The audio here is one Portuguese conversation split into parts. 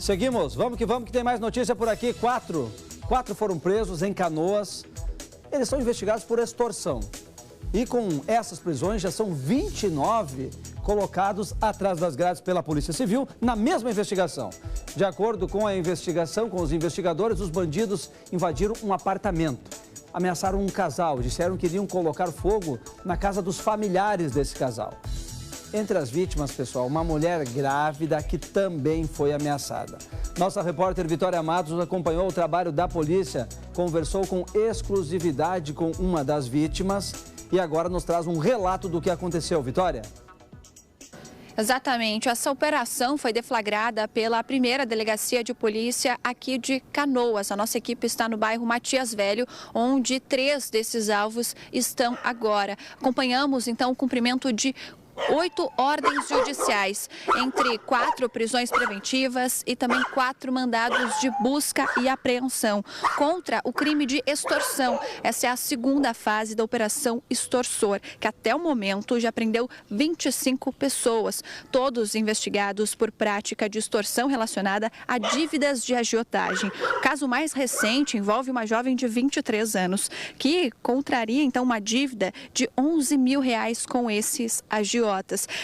Seguimos, vamos que tem mais notícia por aqui. Quatro foram presos em Canoas. Eles são investigados por extorsão. E com essas prisões já são 29 colocados atrás das grades pela Polícia Civil na mesma investigação. De acordo com a investigação, com os investigadores, os bandidos invadiram um apartamento. Ameaçaram um casal, disseram que iriam colocar fogo na casa dos familiares desse casal. Entre as vítimas, pessoal, uma mulher grávida que também foi ameaçada. Nossa repórter Vitória Matos acompanhou o trabalho da polícia, conversou com exclusividade com uma das vítimas e agora nos traz um relato do que aconteceu. Vitória? Exatamente. Essa operação foi deflagrada pela primeira delegacia de polícia aqui de Canoas. A nossa equipe está no bairro Matias Velho, onde 3 desses alvos estão agora. Acompanhamos, então, o cumprimento de 8 ordens judiciais, entre 4 prisões preventivas e também 4 mandados de busca e apreensão contra o crime de extorsão. Essa é a segunda fase da Operação Extorsor, que até o momento já prendeu 25 pessoas, todos investigados por prática de extorsão relacionada a dívidas de agiotagem. O caso mais recente envolve uma jovem de 23 anos, que contraria então uma dívida de R$11 mil com esses agiotas.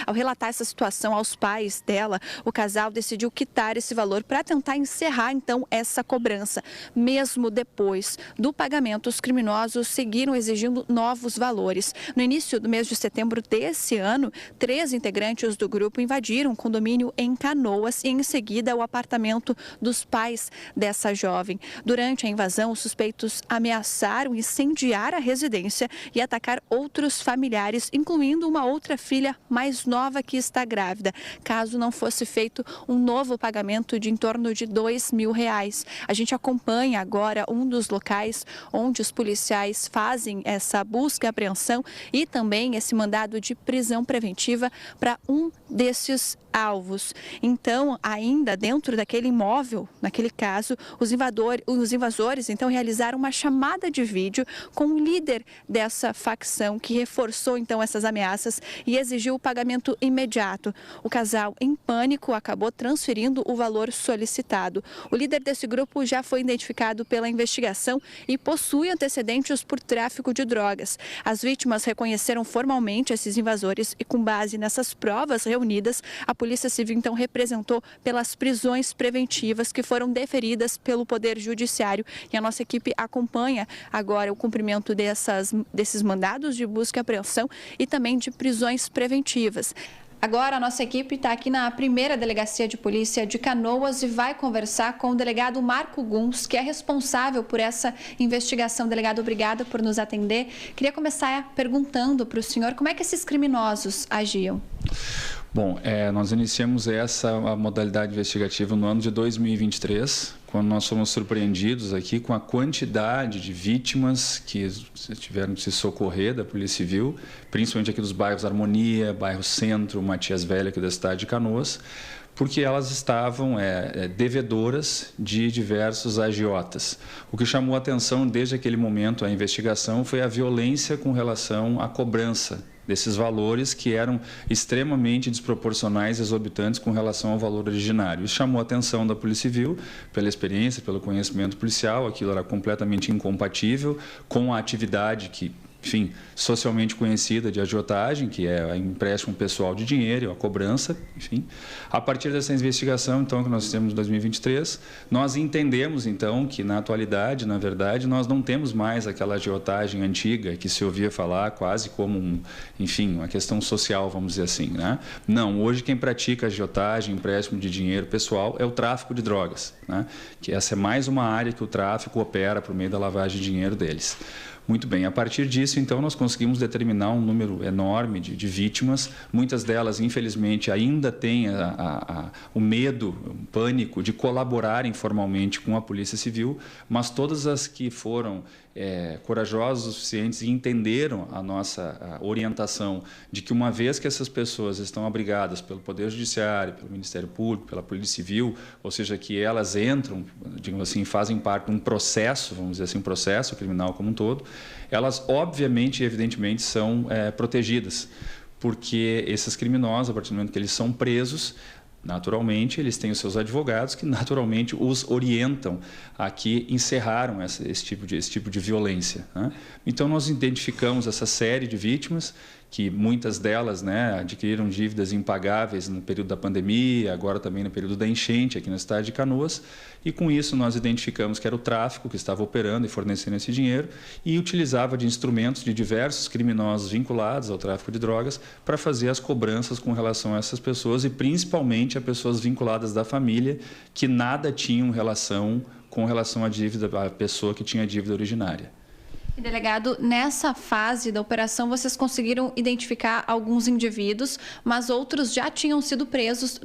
Ao relatar essa situação aos pais dela, o casal decidiu quitar esse valor para tentar encerrar então essa cobrança. Mesmo depois do pagamento, os criminosos seguiram exigindo novos valores. No início do mês de setembro desse ano, 3 integrantes do grupo invadiram um condomínio em Canoas e em seguida o apartamento dos pais dessa jovem. Durante a invasão, os suspeitos ameaçaram incendiar a residência e atacar outros familiares, incluindo uma outra filha mais nova que está grávida, caso não fosse feito um novo pagamento de em torno de R$2 mil. A gente acompanha agora um dos locais onde os policiais fazem essa busca e apreensão e também esse mandado de prisão preventiva para um desses alvos. Então, ainda dentro daquele imóvel, naquele caso, os invasores então realizaram uma chamada de vídeo com o líder dessa facção que reforçou então essas ameaças e exigiu o pagamento imediato. O casal, em pânico, acabou transferindo o valor solicitado. O líder desse grupo já foi identificado pela investigação e possui antecedentes por tráfico de drogas. As vítimas reconheceram formalmente esses invasores e, com base nessas provas reunidas, a Polícia Civil então representou pelas prisões preventivas que foram deferidas pelo Poder Judiciário. E a nossa equipe acompanha agora o cumprimento desses mandados de busca e apreensão e também de prisões preventivas. Agora a nossa equipe está aqui na primeira delegacia de polícia de Canoas e vai conversar com o delegado Marco Guns, que é responsável por essa investigação. Delegado, obrigada por nos atender. Queria começar perguntando para o senhor como é que esses criminosos agiam. Bom, nós iniciamos essa modalidade investigativa no ano de 2023, quando nós fomos surpreendidos aqui com a quantidade de vítimas que tiveram que se socorrer da Polícia Civil, principalmente aqui dos bairros Harmonia, bairro Centro, Matias Velho, aqui da cidade de Canoas, porque elas estavam devedoras de diversos agiotas. O que chamou a atenção desde aquele momento, a investigação, foi a violência com relação à cobrança desses valores que eram extremamente desproporcionais e exorbitantes com relação ao valor originário. Isso chamou a atenção da Polícia Civil, pela experiência, pelo conhecimento policial, aquilo era completamente incompatível com a atividade que, enfim, socialmente conhecida de agiotagem, que é o empréstimo pessoal de dinheiro, a cobrança, enfim. A partir dessa investigação, então, que nós temos em 2023, nós entendemos, então, que na atualidade, na verdade, nós não temos mais aquela agiotagem antiga que se ouvia falar quase como, enfim, uma questão social, vamos dizer assim, né? Não, hoje quem pratica agiotagem, empréstimo de dinheiro pessoal é o tráfico de drogas, né? Que essa é mais uma área que o tráfico opera por meio da lavagem de dinheiro deles. Muito bem, a partir disso, então, nós conseguimos determinar um número enorme de vítimas. Muitas delas, infelizmente, ainda têm o medo, o pânico de colaborar informalmente com a Polícia Civil, mas todas as que foram corajosas o suficientes e entenderam a nossa orientação de que, uma vez que essas pessoas estão abrigadas pelo Poder Judiciário, pelo Ministério Público, pela Polícia Civil, ou seja, que elas entram, digamos assim, fazem parte de um processo, vamos dizer assim, um processo criminal como um todo, elas obviamente e evidentemente são protegidas, porque esses criminosos, a partir do momento que eles são presos, Naturalmente, eles têm os seus advogados que naturalmente os orientam a que encerraram esse tipo de violência, né? Então, nós identificamos essa série de vítimas, que muitas delas, né, adquiriram dívidas impagáveis no período da pandemia, agora também no período da enchente aqui na cidade de Canoas, e com isso nós identificamos que era o tráfico que estava operando e fornecendo esse dinheiro e utilizava de instrumentos de diversos criminosos vinculados ao tráfico de drogas para fazer as cobranças com relação a essas pessoas e principalmente a pessoas vinculadas da família que nada tinham com relação à dívida, à pessoa que tinha a dívida originária. Delegado, nessa fase da operação, vocês conseguiram identificar alguns indivíduos, mas outros já tinham sido presos,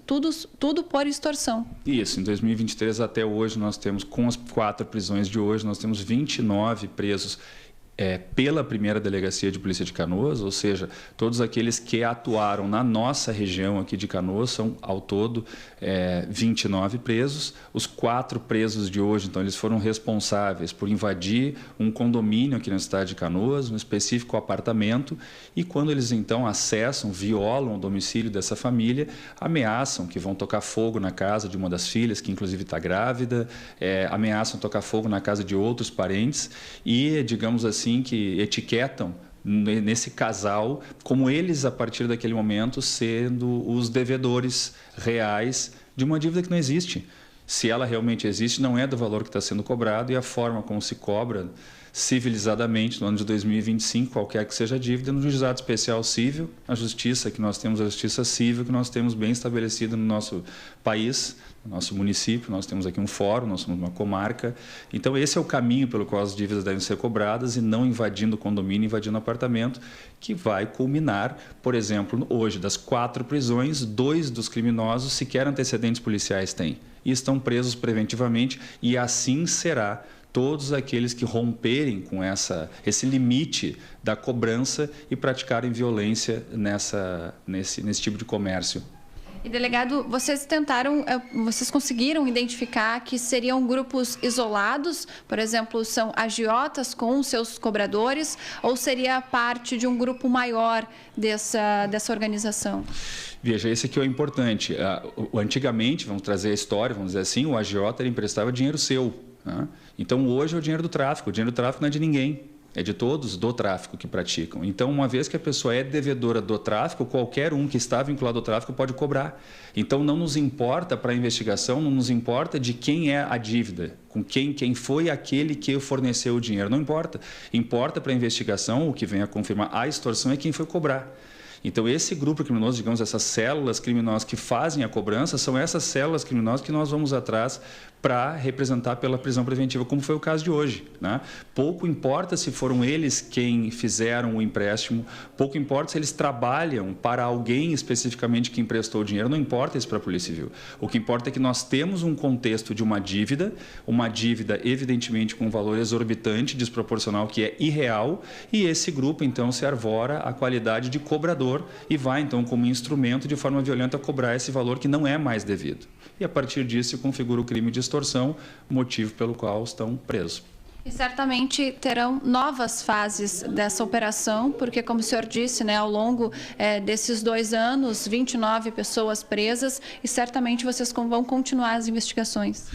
tudo por extorsão. Isso, em 2023 até hoje nós temos, com as 4 prisões de hoje, nós temos 29 presos pela primeira delegacia de polícia de Canoas, ou seja, todos aqueles que atuaram na nossa região aqui de Canoas, são ao todo 29 presos. Os 4 presos de hoje, então, eles foram responsáveis por invadir um condomínio aqui na cidade de Canoas, um específico apartamento, e quando eles então acessam, violam o domicílio dessa família, ameaçam que vão tocar fogo na casa de uma das filhas, que inclusive está grávida, ameaçam tocar fogo na casa de outros parentes e, digamos assim, que etiquetam nesse casal como eles, a partir daquele momento, sendo os devedores reais de uma dívida que não existe. Se ela realmente existe, não é do valor que está sendo cobrado e a forma como se cobra civilizadamente no ano de 2025, qualquer que seja a dívida, no juizado especial civil, a justiça que nós temos, a justiça civil que nós temos bem estabelecida no nosso país, no nosso município, nós temos aqui um fórum, nós somos uma comarca. Então, esse é o caminho pelo qual as dívidas devem ser cobradas e não invadindo o condomínio, invadindo o apartamento, que vai culminar, por exemplo, hoje, das 4 prisões, 2 dos criminosos sequer antecedentes policiais têm e estão presos preventivamente, e assim será todos aqueles que romperem com esse limite da cobrança e praticarem violência nesse tipo de comércio. E, delegado, vocês conseguiram identificar que seriam grupos isolados, por exemplo, são agiotas com seus cobradores, ou seria parte de um grupo maior dessa organização? Veja, esse aqui é o importante. Antigamente, vamos trazer a história, vamos dizer assim, o agiota ele emprestava dinheiro seu, né? Então, hoje é o dinheiro do tráfico. O dinheiro do tráfico não é de ninguém. É de todos do tráfico que praticam. Então, uma vez que a pessoa é devedora do tráfico, qualquer um que está vinculado ao tráfico pode cobrar. Então, não nos importa para a investigação, não nos importa de quem é a dívida, com quem foi aquele que forneceu o dinheiro. Não importa. Importa para a investigação, o que vem a confirmar a extorsão é quem foi cobrar. Então, esse grupo criminoso, digamos, essas células criminosas que fazem a cobrança, são essas células criminosas que nós vamos atrás para representar pela prisão preventiva, como foi o caso de hoje, né? Pouco importa se foram eles quem fizeram o empréstimo, pouco importa se eles trabalham para alguém especificamente que emprestou o dinheiro, não importa isso para a Polícia Civil. O que importa é que nós temos um contexto de uma dívida evidentemente com um valor exorbitante, desproporcional, que é irreal, e esse grupo, então, se arvora a qualidade de cobrador e vai, então, como instrumento, de forma violenta, cobrar esse valor que não é mais devido. E, a partir disso, se configura o crime de extorsão, motivo pelo qual estão presos. E certamente terão novas fases dessa operação, porque, como o senhor disse, né, ao longo desses 2 anos, 29 pessoas presas, e certamente vocês vão continuar as investigações.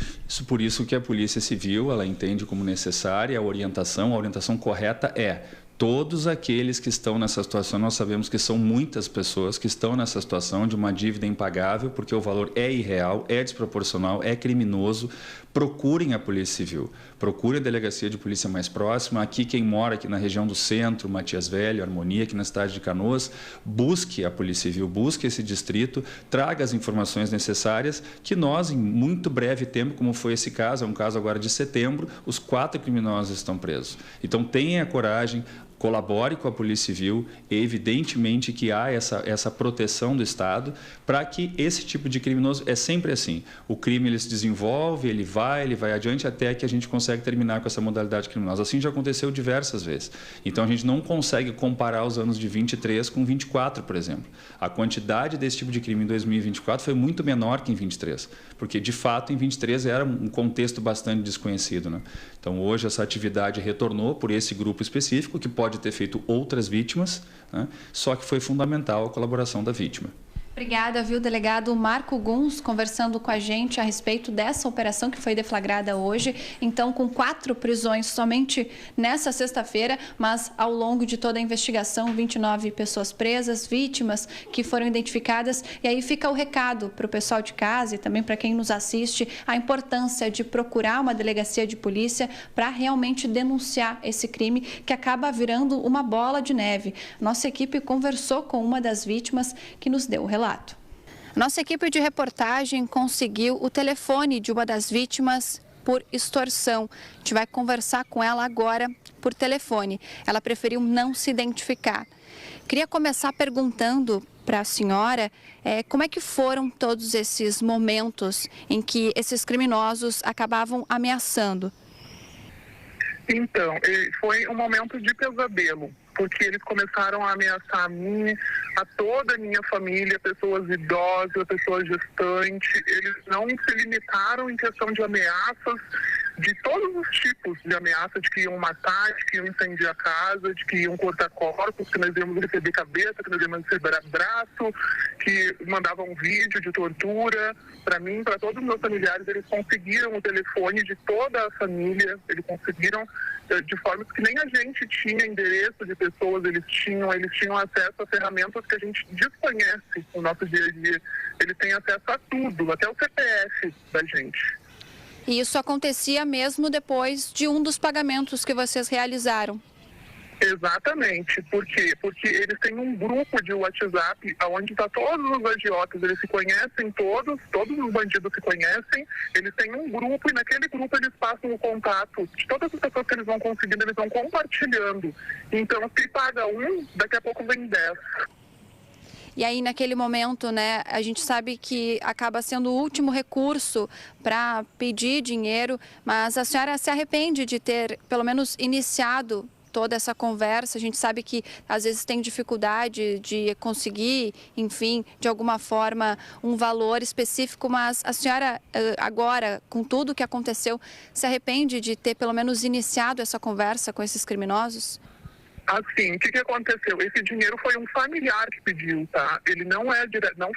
Por isso que a Polícia Civil ela entende como necessária a orientação correta é: todos aqueles que estão nessa situação, nós sabemos que são muitas pessoas que estão nessa situação de uma dívida impagável, porque o valor é irreal, é desproporcional, é criminoso. Procurem a Polícia Civil, procurem a delegacia de polícia mais próxima. Aqui, quem mora aqui na região do centro, Matias Velho, Harmonia, aqui na cidade de Canoas, busque a Polícia Civil, busque esse distrito, traga as informações necessárias, que nós, em muito breve tempo, como foi esse caso, é um caso agora de setembro, os 4 criminosos estão presos. Então, tenham a coragem, colabore com a Polícia Civil, evidentemente que há essa proteção do Estado para que esse tipo de criminoso, é sempre assim, o crime ele se desenvolve, ele vai adiante até que a gente consegue terminar com essa modalidade criminosa. Assim já aconteceu diversas vezes. Então, a gente não consegue comparar os anos de 23 com 24, por exemplo. A quantidade desse tipo de crime em 2024 foi muito menor que em 23, porque, de fato, em 23 era um contexto bastante desconhecido, né? Então, hoje, essa atividade retornou por esse grupo específico, que pode ter feito outras vítimas, né? Só que foi fundamental a colaboração da vítima. Obrigada, viu, delegado Marco Guns, conversando com a gente a respeito dessa operação que foi deflagrada hoje. Então, com 4 prisões somente nessa sexta-feira, mas ao longo de toda a investigação, 29 pessoas presas, vítimas que foram identificadas. E aí fica o recado para o pessoal de casa e também para quem nos assiste, a importância de procurar uma delegacia de polícia para realmente denunciar esse crime que acaba virando uma bola de neve. Nossa equipe conversou com uma das vítimas que nos deu o relato. Nossa equipe de reportagem conseguiu o telefone de uma das vítimas por extorsão. A gente vai conversar com ela agora por telefone. Ela preferiu não se identificar. Queria começar perguntando para a senhora como é que foram todos esses momentos em que esses criminosos acabavam ameaçando. Então, foi um momento de pesadelo, porque eles começaram a ameaçar a mim, a toda a minha família, pessoas idosas, pessoas gestantes. Eles não se limitaram em questão de ameaças, de todos os tipos de ameaça, de que iam matar, de que iam incendiar a casa, de que iam cortar corpos, que nós íamos receber cabeça, que nós íamos receber braço, que mandavam vídeo de tortura. Para mim, para todos os meus familiares, eles conseguiram o telefone de toda a família, eles conseguiram de formas que nem a gente tinha endereço de pessoas, eles tinham acesso a ferramentas que a gente desconhece no nosso dia a dia. Eles têm acesso a tudo, até o CPF da gente. E isso acontecia mesmo depois de um dos pagamentos que vocês realizaram? Exatamente. Por quê? Porque eles têm um grupo de WhatsApp onde está todos os agiotas, eles se conhecem todos os bandidos se conhecem, eles têm um grupo e naquele grupo eles passam o contato de todas as pessoas que eles vão conseguindo, eles vão compartilhando. Então, se paga um, daqui a pouco vem 10. E aí, naquele momento, né, a gente sabe que acaba sendo o último recurso para pedir dinheiro, mas a senhora se arrepende de ter, pelo menos, iniciado toda essa conversa? A gente sabe que, às vezes, tem dificuldade de conseguir, enfim, de alguma forma, um valor específico, mas a senhora, agora, com tudo o que aconteceu, se arrepende de ter, pelo menos, iniciado essa conversa com esses criminosos? Assim, o que aconteceu? Esse dinheiro foi um familiar que pediu, tá? Ele não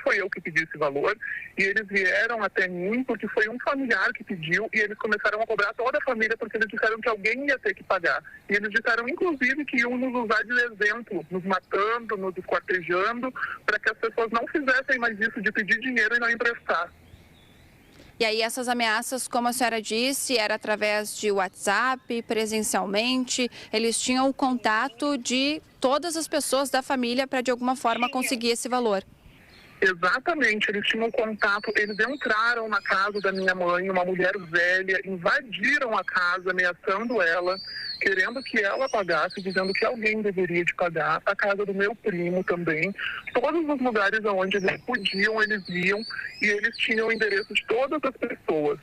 foi eu que pedi esse valor, e eles vieram até mim porque foi um familiar que pediu, e eles começaram a cobrar toda a família porque eles disseram que alguém ia ter que pagar. E eles disseram, inclusive, que iam nos usar de exemplo, nos matando, nos esquartejando, para que as pessoas não fizessem mais isso de pedir dinheiro e não emprestar. E aí essas ameaças, como a senhora disse, era através de WhatsApp, presencialmente, eles tinham o contato de todas as pessoas da família para de alguma forma conseguir esse valor. Exatamente, eles tinham contato, eles entraram na casa da minha mãe, uma mulher velha, invadiram a casa, ameaçando ela, querendo que ela pagasse, dizendo que alguém deveria de pagar, a casa do meu primo também. Todos os lugares onde eles podiam, eles iam, e eles tinham o endereço de todas as pessoas.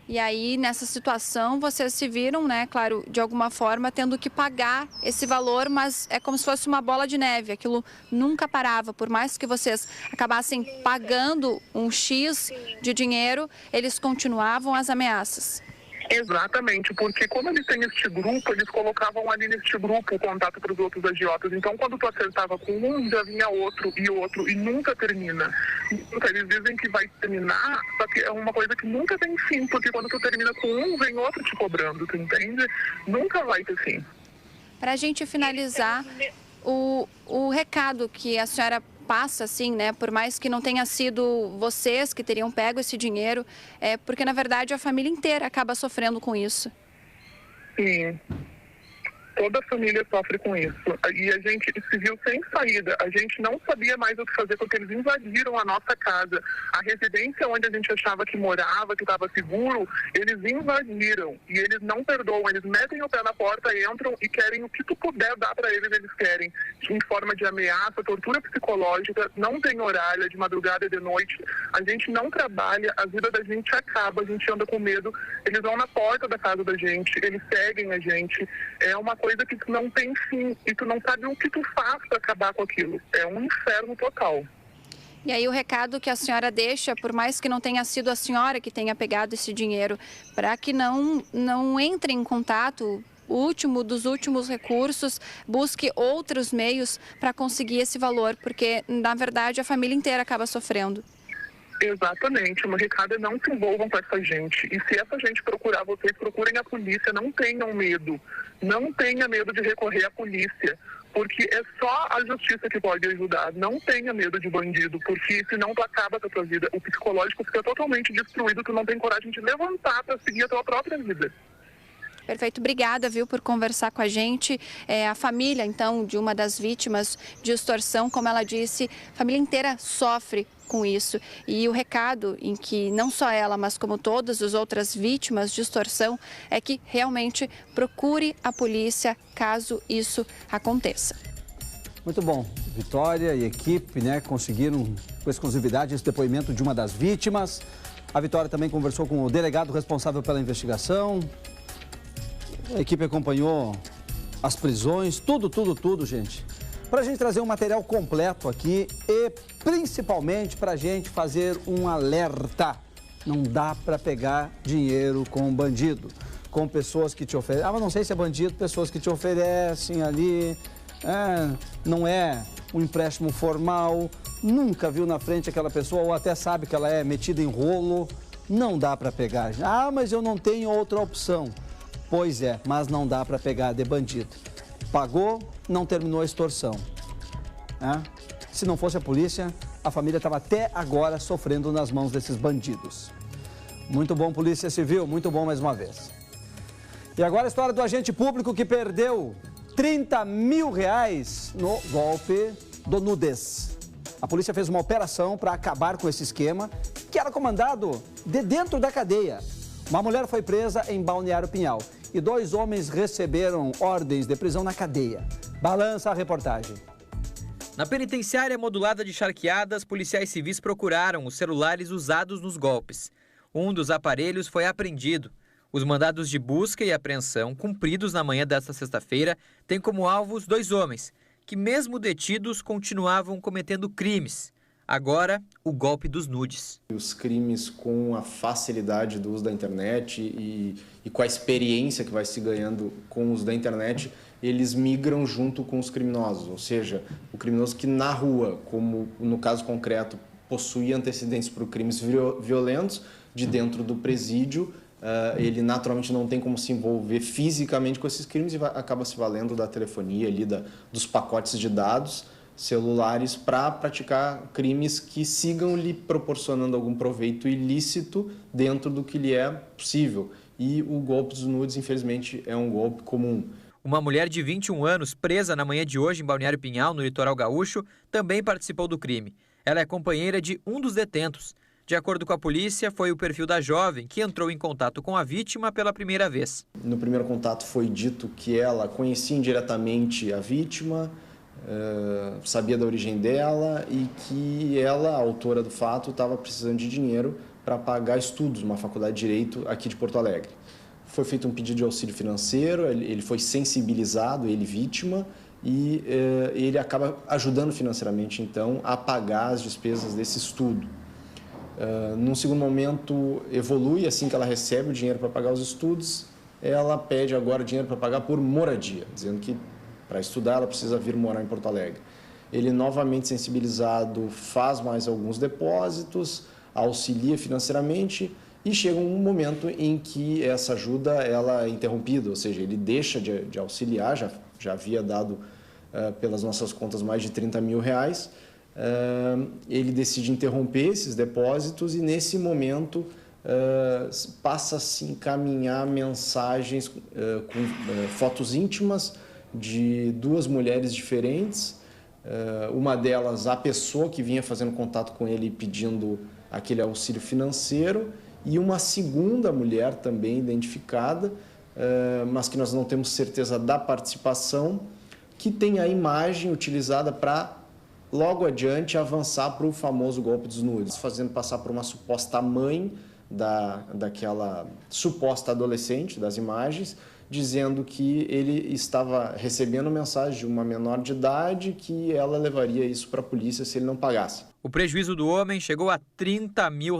E aí, nessa situação, vocês se viram, né, claro, de alguma forma, tendo que pagar esse valor, mas é como se fosse uma bola de neve, aquilo nunca parava. Por mais que vocês acabassem pagando um X de dinheiro, eles continuavam as ameaças. Exatamente, porque como eles têm este grupo, eles colocavam ali neste grupo o contato para os outros agiotas. Então, quando tu acertava com um, já vinha outro, e nunca termina. Então, eles dizem que vai terminar, só que é uma coisa que nunca tem fim, porque quando tu termina com um, vem outro te cobrando, tu entende? Nunca vai ter fim. Para a gente finalizar, o recado que a senhora passa, assim, né, por mais que não tenha sido vocês que teriam pego esse dinheiro, porque, na verdade, a família inteira acaba sofrendo com isso. Sim. Toda a família sofre com isso. E a gente se viu sem saída. A gente não sabia mais o que fazer porque eles invadiram a nossa casa. A residência onde a gente achava que morava, que estava seguro, eles invadiram. E eles não perdoam. Eles metem o pé na porta, entram e querem o que tu puder dar para eles, eles querem. Em forma de ameaça, tortura psicológica, não tem horário, é de madrugada e de noite. A gente não trabalha, a vida da gente acaba, a gente anda com medo. Eles vão na porta da casa da gente, eles seguem a gente. É uma coisa que tu não tem fim e tu não sabe o que tu faz para acabar com aquilo. É um inferno total. E aí o recado que a senhora deixa, por mais que não tenha sido a senhora que tenha pegado esse dinheiro, para que não entre em contato o último dos últimos recursos, busque outros meios para conseguir esse valor, porque, na verdade, a família inteira acaba sofrendo. Exatamente, o meu recado é não se envolvam com essa gente. E se essa gente procurar vocês, procurem a polícia, não tenham medo. Não tenha medo de recorrer à polícia, porque é só a justiça que pode ajudar. Não tenha medo de bandido, porque senão tu acaba com a tua vida. O psicológico fica totalmente destruído, tu não tem coragem de levantar para seguir a tua própria vida. Perfeito, obrigada, viu, por conversar com a gente. A família, então, de uma das vítimas de extorsão, como ela disse, a família inteira sofre com isso. E o recado em que não só ela, mas como todas as outras vítimas de extorsão, é que realmente procure a polícia caso isso aconteça. Muito bom. Vitória e equipe, né, conseguiram com exclusividade esse depoimento de uma das vítimas. A Vitória também conversou com o delegado responsável pela investigação. A equipe acompanhou as prisões, tudo, gente. Para a gente trazer um material completo aqui e principalmente para a gente fazer um alerta. Não dá para pegar dinheiro com bandido, com pessoas que te oferecem. Mas não sei se é bandido, pessoas que te oferecem ali. Não é um empréstimo formal, nunca viu na frente aquela pessoa ou até sabe que ela é metida em rolo. Não dá para pegar. Mas eu não tenho outra opção. Pois é, mas não dá para pegar de bandido. Pagou, não terminou a extorsão. Se não fosse a polícia, a família estava até agora sofrendo nas mãos desses bandidos. Muito bom, Polícia Civil, muito bom mais uma vez. E agora a história do agente público que perdeu R$30 mil no golpe do Nudes. A polícia fez uma operação para acabar com esse esquema que era comandado de dentro da cadeia. Uma mulher foi presa em Balneário Pinhal e 2 homens receberam ordens de prisão na cadeia. Balança a reportagem. Na penitenciária modulada de Charqueadas, policiais civis procuraram os celulares usados nos golpes. Um dos aparelhos foi apreendido. Os mandados de busca e apreensão, cumpridos na manhã desta sexta-feira, têm como alvos 2 homens, que mesmo detidos continuavam cometendo crimes. Agora, o golpe dos nudes. Os crimes com a facilidade do uso da internet e com a experiência que vai se ganhando com o uso da internet, eles migram junto com os criminosos. Ou seja, o criminoso que na rua, como no caso concreto, possui antecedentes por crimes violentos, de dentro do presídio, ele naturalmente não tem como se envolver fisicamente com esses crimes e acaba se valendo da telefonia, ali, dos pacotes de dados celulares para praticar crimes que sigam lhe proporcionando algum proveito ilícito dentro do que lhe é possível. E o golpe dos nudes, infelizmente, é um golpe comum. Uma mulher de 21 anos, presa na manhã de hoje em Balneário Pinhal, no litoral gaúcho, também participou do crime. Ela é companheira de um dos detentos. De acordo com a polícia, foi o perfil da jovem que entrou em contato com a vítima pela primeira vez. No primeiro contato foi dito que ela conhecia indiretamente a vítima, sabia da origem dela e que ela, a autora do fato, estava precisando de dinheiro para pagar estudos numa faculdade de Direito aqui de Porto Alegre. Foi feito um pedido de auxílio financeiro, ele foi sensibilizado, ele vítima, e ele acaba ajudando financeiramente, então, a pagar as despesas desse estudo. Num segundo momento, evolui, assim que ela recebe o dinheiro para pagar os estudos, ela pede agora dinheiro para pagar por moradia, dizendo que para estudar ela precisa vir morar em Porto Alegre. Ele, novamente sensibilizado, faz mais alguns depósitos, auxilia financeiramente e chega um momento em que essa ajuda ela é interrompida, ou seja, ele deixa de auxiliar, já havia dado pelas nossas contas mais de R$30 mil, ele decide interromper esses depósitos e nesse momento passa a se encaminhar mensagens com fotos íntimas de 2 mulheres diferentes, uma delas a pessoa que vinha fazendo contato com ele pedindo aquele auxílio financeiro e uma segunda mulher também identificada, mas que nós não temos certeza da participação, que tem a imagem utilizada para logo adiante avançar para o famoso golpe dos nudes, fazendo passar por uma suposta mãe daquela suposta adolescente das imagens, dizendo que ele estava recebendo mensagem de uma menor de idade que ela levaria isso para a polícia se ele não pagasse. O prejuízo do homem chegou a R$30 mil.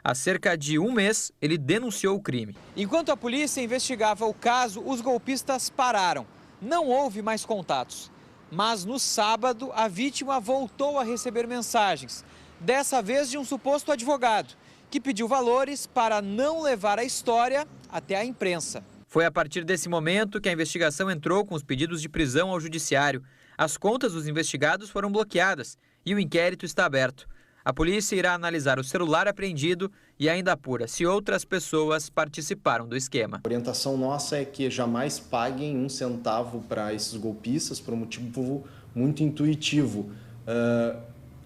Há cerca de um mês, ele denunciou o crime. Enquanto a polícia investigava o caso, os golpistas pararam. Não houve mais contatos. Mas no sábado, a vítima voltou a receber mensagens, dessa vez de um suposto advogado, que pediu valores para não levar a história até a imprensa. Foi a partir desse momento que a investigação entrou com os pedidos de prisão ao judiciário. As contas dos investigados foram bloqueadas e o inquérito está aberto. A polícia irá analisar o celular apreendido e ainda apura se outras pessoas participaram do esquema. A orientação nossa é que jamais paguem um centavo para esses golpistas por um motivo muito intuitivo.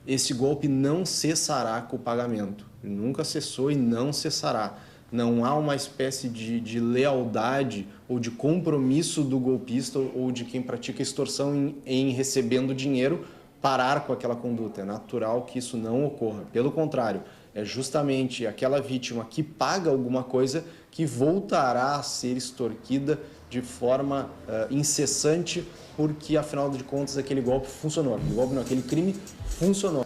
Esse golpe não cessará com o pagamento. Nunca cessou e não cessará. Não há uma espécie de lealdade ou de compromisso do golpista ou de quem pratica extorsão em recebendo dinheiro parar com aquela conduta. É natural que isso não ocorra. Pelo contrário, é justamente aquela vítima que paga alguma coisa que voltará a ser extorquida de forma incessante, porque, afinal de contas, aquele golpe funcionou. Aquele golpe não, aquele crime funcionou.